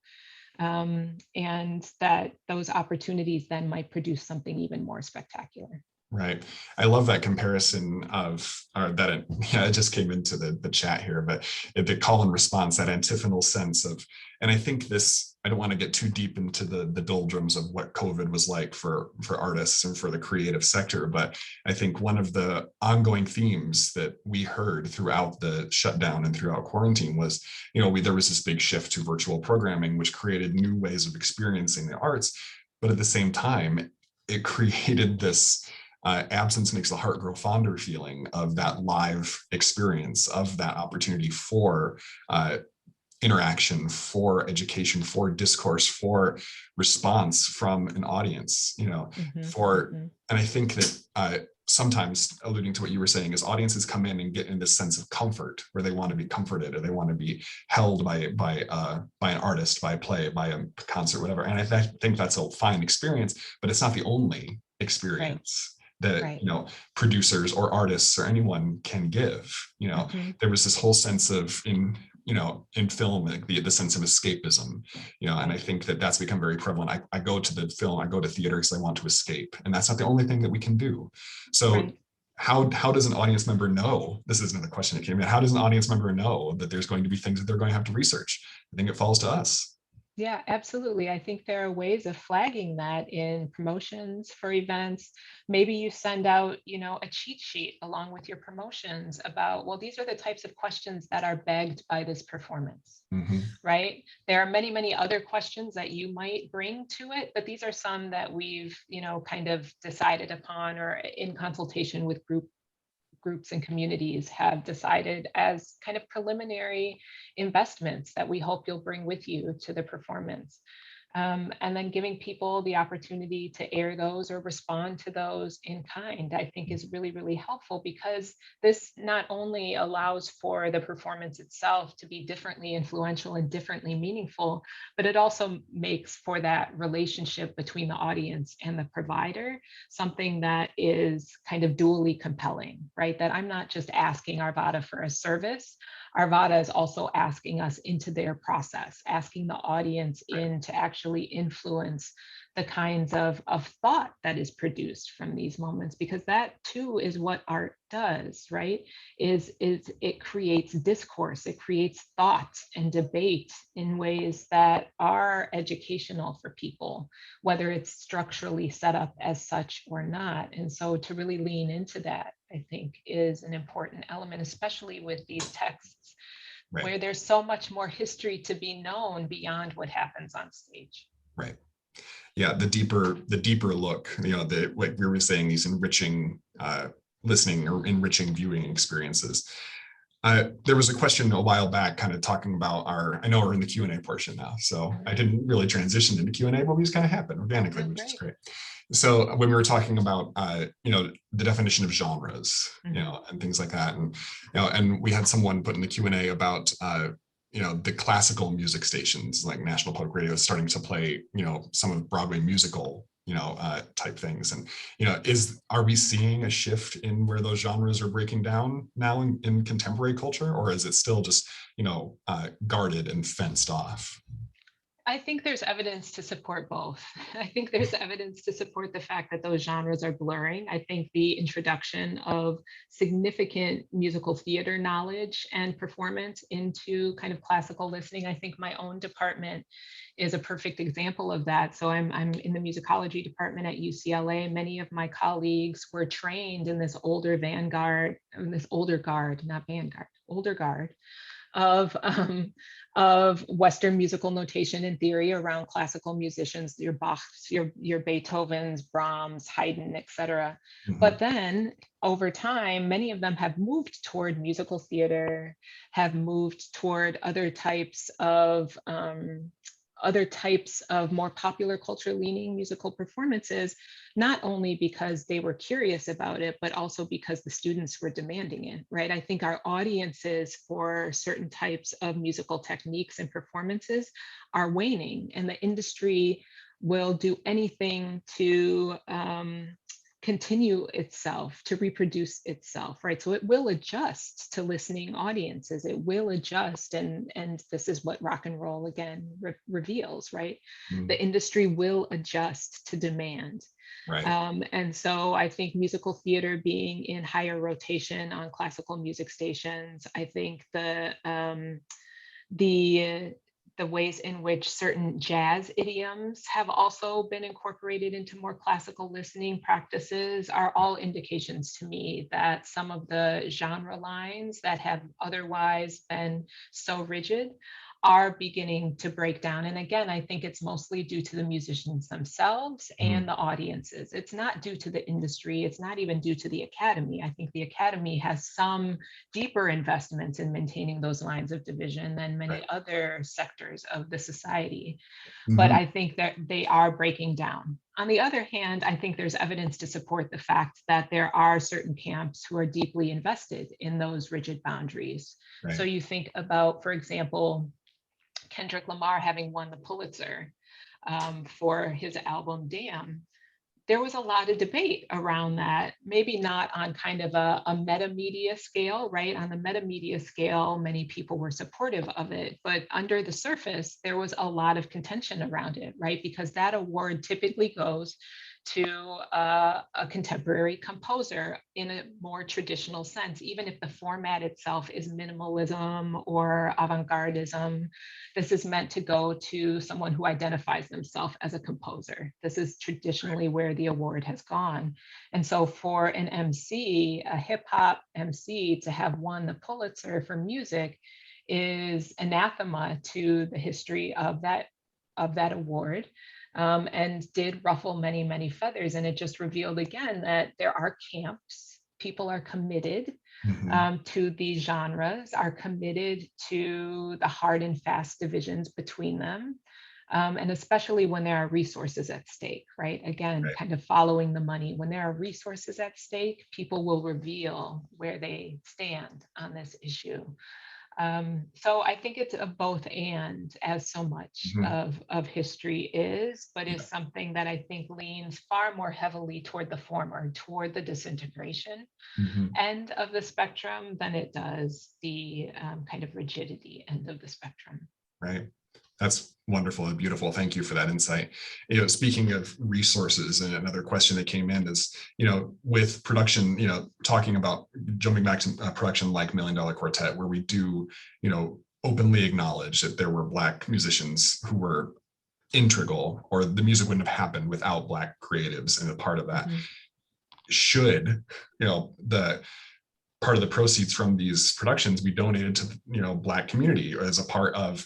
And that those opportunities then might produce something even more spectacular. Right. I love that comparison of it just came into the chat here, but the call and response, that antiphonal sense of, and I think this, I don't want to get too deep into the doldrums of what COVID was like for artists and for the creative sector, but I think one of the ongoing themes that we heard throughout the shutdown and throughout quarantine was, there was this big shift to virtual programming, which created new ways of experiencing the arts, but at the same time, it created this absence makes the heart grow fonder feeling of that live experience, of that opportunity for interaction, for education, for discourse, for response from an audience, and I think that sometimes, alluding to what you were saying, is audiences come in and get in this sense of comfort where they want to be comforted, or they want to be held by an artist, by a play, by a concert, whatever. And I think that's a fine experience, but it's not the only experience that producers or artists or anyone can give. There was this whole sense of in film, like the sense of escapism, and I think that that's become very prevalent. I go to the film, I go to theater because I want to escape, and that's not the only thing that we can do. So how does an audience member know? This is another question that came in. How does an audience member know that there's going to be things that they're going to have to research? I think it falls to us. Yeah, absolutely. I think there are ways of flagging that in promotions for events. Maybe you send out, a cheat sheet along with your promotions about, well, these are the types of questions that are begged by this performance, right? There are many, many other questions that you might bring to it, but these are some that we've, kind of decided upon, or in consultation with groups and communities have decided as kind of preliminary investments that we hope you'll bring with you to the performance. And then giving people the opportunity to air those or respond to those in kind, I think is really, really helpful, because this not only allows for the performance itself to be differently influential and differently meaningful, but it also makes for that relationship between the audience and the provider something that is kind of dually compelling, right? That I'm not just asking Arvada for a service. Arvada is also asking us into their process, asking the audience in to actually influence the kinds of thought that is produced from these moments, because that too is what art does, right? Is it creates discourse, it creates thought and debate in ways that are educational for people, whether it's structurally set up as such or not. And so to really lean into that, I think, is an important element, especially with these texts, where there's so much more history to be known beyond what happens on stage. Right. Yeah, the deeper look, like we were saying, these enriching listening or enriching viewing experiences. There was a question a while back kind of talking about I know we're in the Q&A portion now, so I didn't really transition into Q&A, but we just kind of happened organically, which is great. So when we were talking about, the definition of genres, and things like that, and we had someone put in the Q&A about, the classical music stations like National Public Radio starting to play, some of Broadway musical, type things. And, are we seeing a shift in where those genres are breaking down now in contemporary culture, or is it still just, guarded and fenced off? I think there's evidence to support both. I think there's evidence to support the fact that those genres are blurring. I think the introduction of significant musical theater knowledge and performance into kind of classical listening, I think my own department is a perfect example of that. So I'm in the musicology department at UCLA. Many of my colleagues were trained in this older guard of Western musical notation and theory around classical musicians, your Bachs, your Beethovens, Brahms, Haydn, etc. But then over time, many of them have moved toward musical theater, have moved toward other types of more popular culture leaning musical performances, not only because they were curious about it, but also because the students were demanding it, right? I think our audiences for certain types of musical techniques and performances are waning, and the industry will do anything to continue itself, to reproduce itself, right? So it will adjust to listening audiences. It will adjust, and this is what rock and roll again reveals, right? The industry will adjust to demand. Right. And so I think musical theater being in higher rotation on classical music stations, I think the ways in which certain jazz idioms have also been incorporated into more classical listening practices are all indications to me that some of the genre lines that have otherwise been so rigid are beginning to break down. And again, I think it's mostly due to the musicians themselves and the audiences. It's not due to the industry. It's not even due to the academy. I think the academy has some deeper investments in maintaining those lines of division than many other sectors of the society. But I think that they are breaking down. On the other hand, I think there's evidence to support the fact that there are certain camps who are deeply invested in those rigid boundaries. So you think about, for example, Kendrick Lamar having won the Pulitzer for his album Damn. There was a lot of debate around that, maybe not on kind of a meta media scale, right? On the meta media scale, many people were supportive of it, but under the surface, there was a lot of contention around it, right? Because that award typically goes to a contemporary composer in a more traditional sense, even if the format itself is minimalism or avant-gardism. This is meant to go to someone who identifies themselves as a composer. This is traditionally where the award has gone. And so for an MC, a hip hop MC, to have won the Pulitzer for music is anathema to the history of that award. And did ruffle many, many feathers. And it just revealed again that there are camps, people are committed to these genres, are committed to the hard and fast divisions between them. And especially when there are resources at stake, right? Again, kind of following the money. When there are resources at stake, people will reveal where they stand on this issue. So I think it's a both and, as so much of history is, but is something that I think leans far more heavily toward the former, toward the disintegration end of the spectrum than it does the kind of rigidity end of the spectrum. Right. That's wonderful and beautiful. Thank you for that insight. Speaking of resources, and another question that came in is, with production, talking about jumping back to production like $1 Million Quartet, where we do, openly acknowledge that there were Black musicians who were integral, or the music wouldn't have happened without Black creatives, and a part of that should, the part of the proceeds from these productions be donated to, Black community as a part of,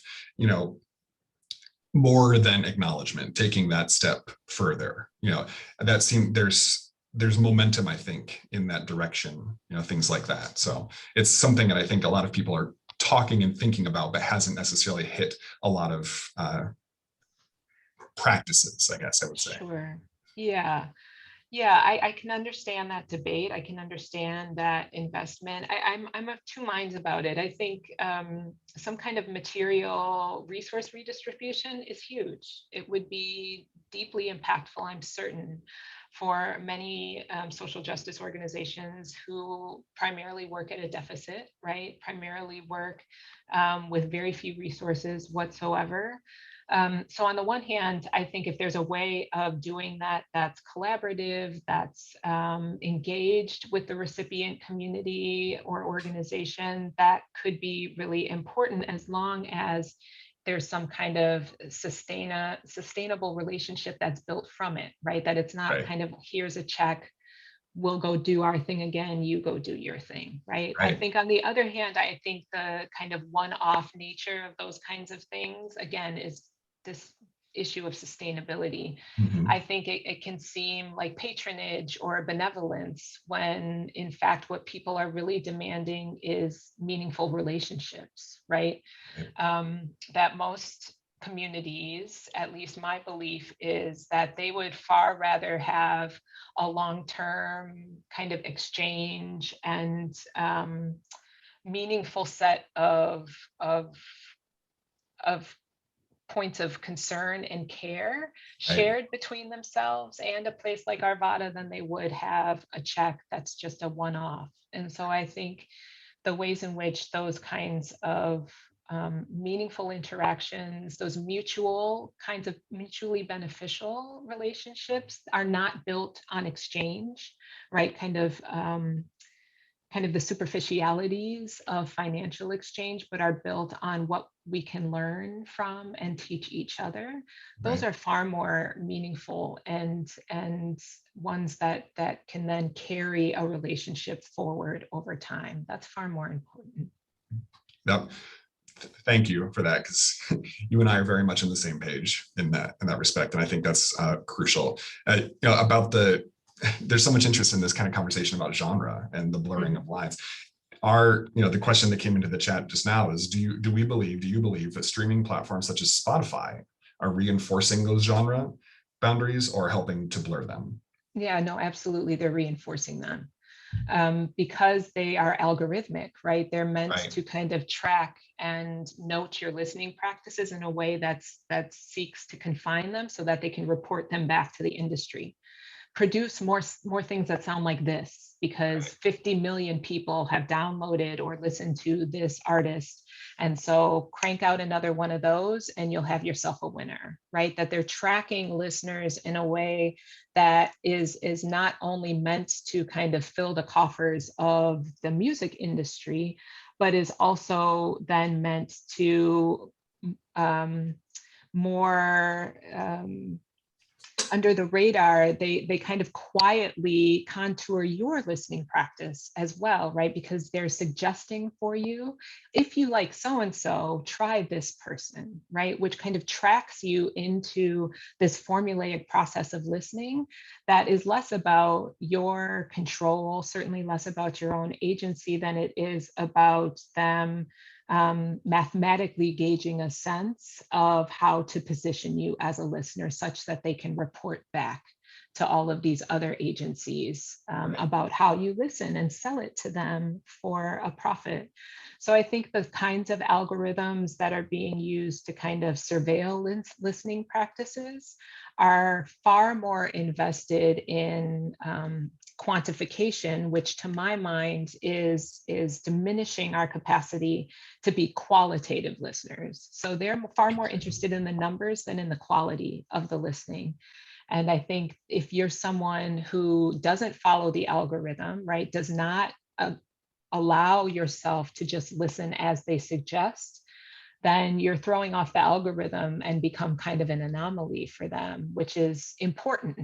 more than acknowledgement, taking that step further. That seemed there's momentum, I think, in that direction, things like that. So it's something that I think a lot of people are talking and thinking about, but hasn't necessarily hit a lot of practices, I guess I would say. Sure. Yeah. Yeah, I can understand that debate. I can understand that investment. I'm of two minds about it. I think some kind of material resource redistribution is huge. It would be deeply impactful, I'm certain, for many social justice organizations who primarily work at a deficit, right? Primarily work with very few resources whatsoever. So on the one hand, I think if there's a way of doing that that's collaborative, that's engaged with the recipient community or organization, that could be really important, as long as there's some kind of sustainable relationship that's built from it, right? That it's not kind of, here's a check, we'll go do our thing again, you go do your thing, right? I think on the other hand, I think the kind of one-off nature of those kinds of things, again, is this issue of sustainability. I think it can seem like patronage or benevolence when in fact what people are really demanding is meaningful relationships, right? That most communities, at least my belief is that they would far rather have a long-term kind of exchange and meaningful set of points of concern and care shared between themselves and a place like Arvada than they would have a check that's just a one-off. And so I think the ways in which those kinds of meaningful interactions, those mutually beneficial relationships are not built on exchange, right? Kind of the superficialities of financial exchange, but are built on what we can learn from and teach each other. Those are far more meaningful and ones that can then carry a relationship forward over time. That's far more important. Yep. Thank you for that, because you and I are very much on the same page in that respect, and I think that's crucial. About there's so much interest in this kind of conversation about genre and the blurring of lines. The question that came into the chat just now is, do you believe that streaming platforms such as Spotify are reinforcing those genre boundaries or helping to blur them? Yeah, no, absolutely. They're reinforcing them. Because they are algorithmic, right? They're meant to kind of track and note your listening practices in a way that seeks to confine them so that they can report them back to the industry. Produce more things that sound like this, because 50 million people have downloaded or listened to this artist. And so crank out another one of those and you'll have yourself a winner, right? That they're tracking listeners in a way that is not only meant to kind of fill the coffers of the music industry, but is also then meant to more under the radar, they kind of quietly contour your listening practice as well, right? Because they're suggesting for you, if you like so-and-so, try this person, right? Which kind of tracks you into this formulaic process of listening that is less about your control, certainly less about your own agency than it is about them mathematically gauging a sense of how to position you as a listener such that they can report back to all of these other agencies about how you listen and sell it to them for a profit. So I think the kinds of algorithms that are being used to kind of surveil listening practices are far more invested in quantification, which to my mind is diminishing our capacity to be qualitative listeners. So they're far more interested in the numbers than in the quality of the listening. And I think if you're someone who doesn't follow the algorithm, right, does not allow yourself to just listen as they suggest, then you're throwing off the algorithm and become kind of an anomaly for them, which is important,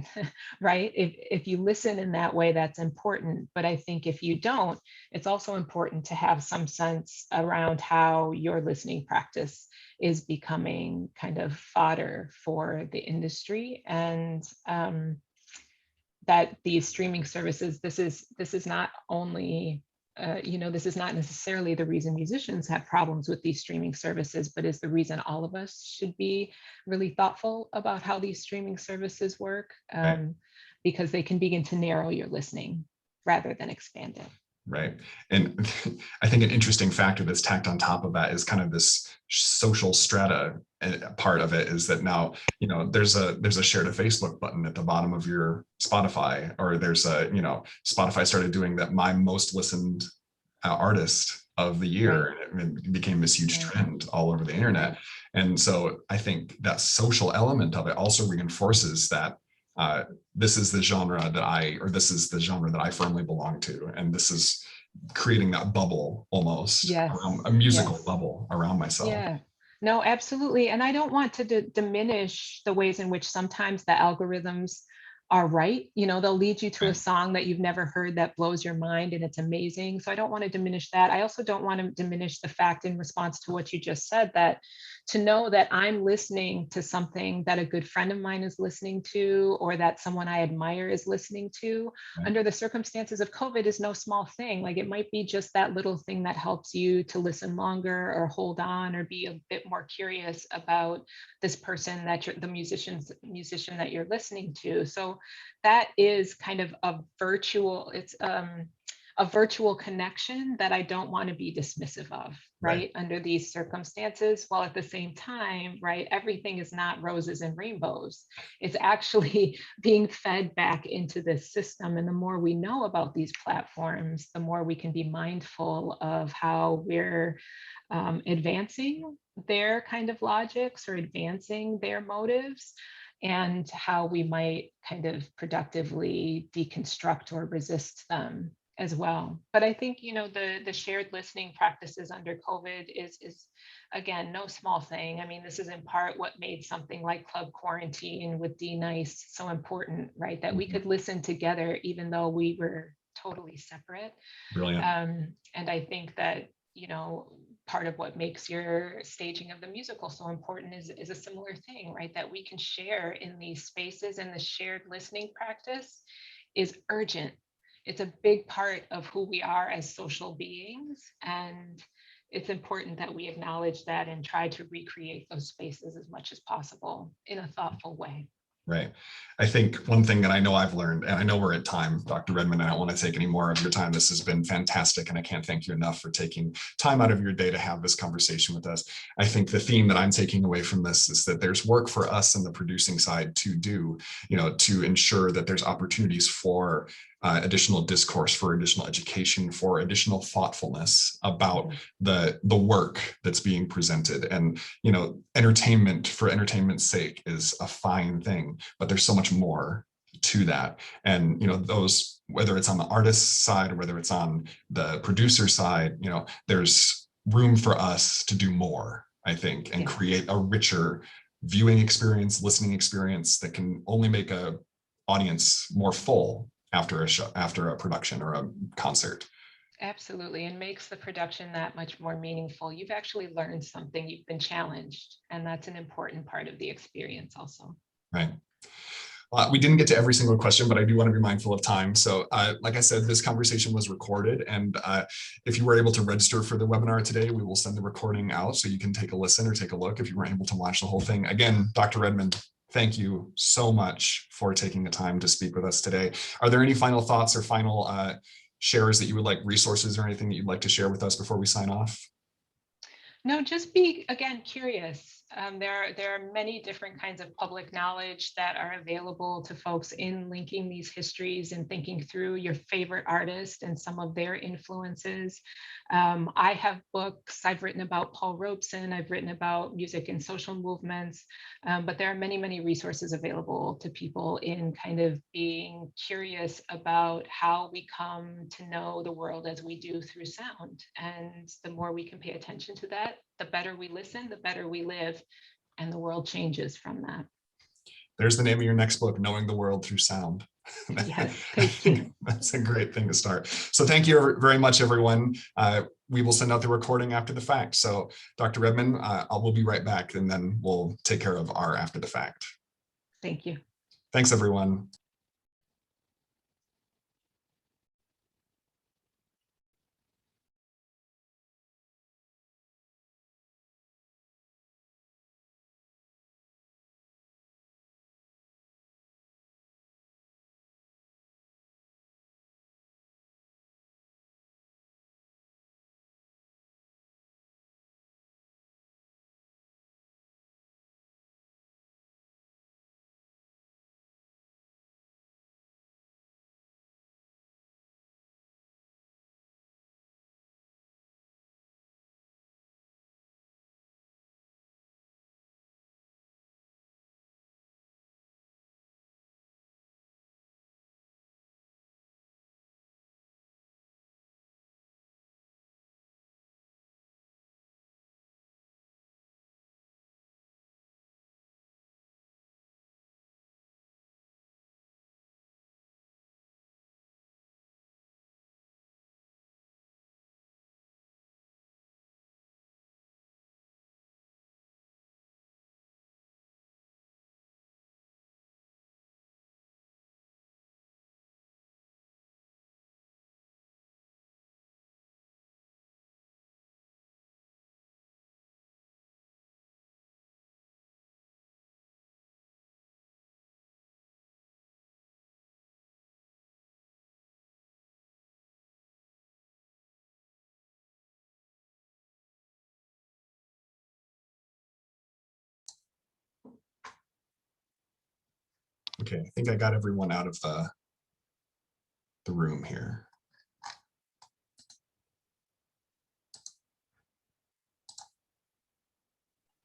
right? If you listen in that way, that's important. But I think if you don't, it's also important to have some sense around how your listening practice is becoming kind of fodder for the industry, and that these streaming services, this is not only this is not necessarily the reason musicians have problems with these streaming services, but is the reason all of us should be really thoughtful about how these streaming services work, because they can begin to narrow your listening rather than expand it. Right. And I think an interesting factor that's tacked on top of that is kind of this social strata part of it, is that now, there's a share to Facebook button at the bottom of your Spotify, or there's Spotify started doing that my most listened artist of the year, and it became this huge trend all over the internet. And so I think that social element of it also reinforces that this is the genre that I firmly belong to, and this is creating that bubble, almost a musical bubble around myself. Yeah, no, absolutely. And I don't want to diminish the ways in which sometimes the algorithms are right. They'll lead you to a song that you've never heard that blows your mind and it's amazing. So I don't want to diminish that. I also don't want to diminish the fact, in response to what you just said, that to know that I'm listening to something that a good friend of mine is listening to, or that someone I admire is listening to, under the circumstances of COVID, is no small thing. Like, it might be just that little thing that helps you to listen longer, or hold on, or be a bit more curious about this person that the musician that you're listening to. So that is kind of a virtual connection that I don't want to be dismissive of, right? Under these circumstances, while at the same time, right, everything is not roses and rainbows. It's actually being fed back into this system. And the more we know about these platforms, the more we can be mindful of how we're advancing their kind of logics, or advancing their motives, and how we might kind of productively deconstruct or resist them as well. But I think, the shared listening practices under COVID is again, no small thing. I mean, this is in part what made something like Club Quarantine with D Nice so important, right? That we could listen together even though we were totally separate. Brilliant. And I think that, part of what makes your staging of the musical so important is a similar thing, right? That we can share in these spaces, and the shared listening practice is urgent. It's a big part of who we are as social beings. And it's important that we acknowledge that and try to recreate those spaces as much as possible in a thoughtful way. Right. I think one thing that I know I've learned, and I know we're at time, Dr. Redmond, I don't want to take any more of your time. This has been fantastic, and I can't thank you enough for taking time out of your day to have this conversation with us. I think the theme that I'm taking away from this is that there's work for us in the producing side to do, to ensure that there's opportunities for additional discourse, for additional education, for additional thoughtfulness about the work that's being presented. And entertainment for entertainment's sake is a fine thing, but there's so much more to that. And those, whether it's on the artist side or whether it's on the producer side, there's room for us to do more, I think, and create a richer viewing experience, listening experience that can only make a audience more full after a show, after a production or a concert. Absolutely, and makes the production that much more meaningful. You've actually learned something, you've been challenged, and that's an important part of the experience also. Right. We didn't get to every single question, but I do want to be mindful of time. So like I said, this conversation was recorded, and if you were able to register for the webinar today, we will send the recording out so you can take a listen or take a look if you weren't able to watch the whole thing. Again, Dr. Redmond, thank you so much for taking the time to speak with us today. Are there any final thoughts or final shares that you would like, resources or anything that you'd like to share with us before we sign off? No, just be, again, curious. There are many different kinds of public knowledge that are available to folks in linking these histories and thinking through your favorite artist and some of their influences. I have books. I've written about Paul Robeson. I've written about music and social movements, but there are many, many resources available to people in kind of being curious about how we come to know the world as we do through sound. And the more we can pay attention to that, the better we listen, the better we live, and the world changes from that. There's the name of your next book, Knowing the World Through Sound. Yes, thank you. That's a great thing to start. So thank you very much, everyone. We will send out the recording after the fact. So Dr. Redmond, we'll be right back, and then we'll take care of our after the fact. Thank you. Thanks, everyone. Okay, I think I got everyone out of the room here.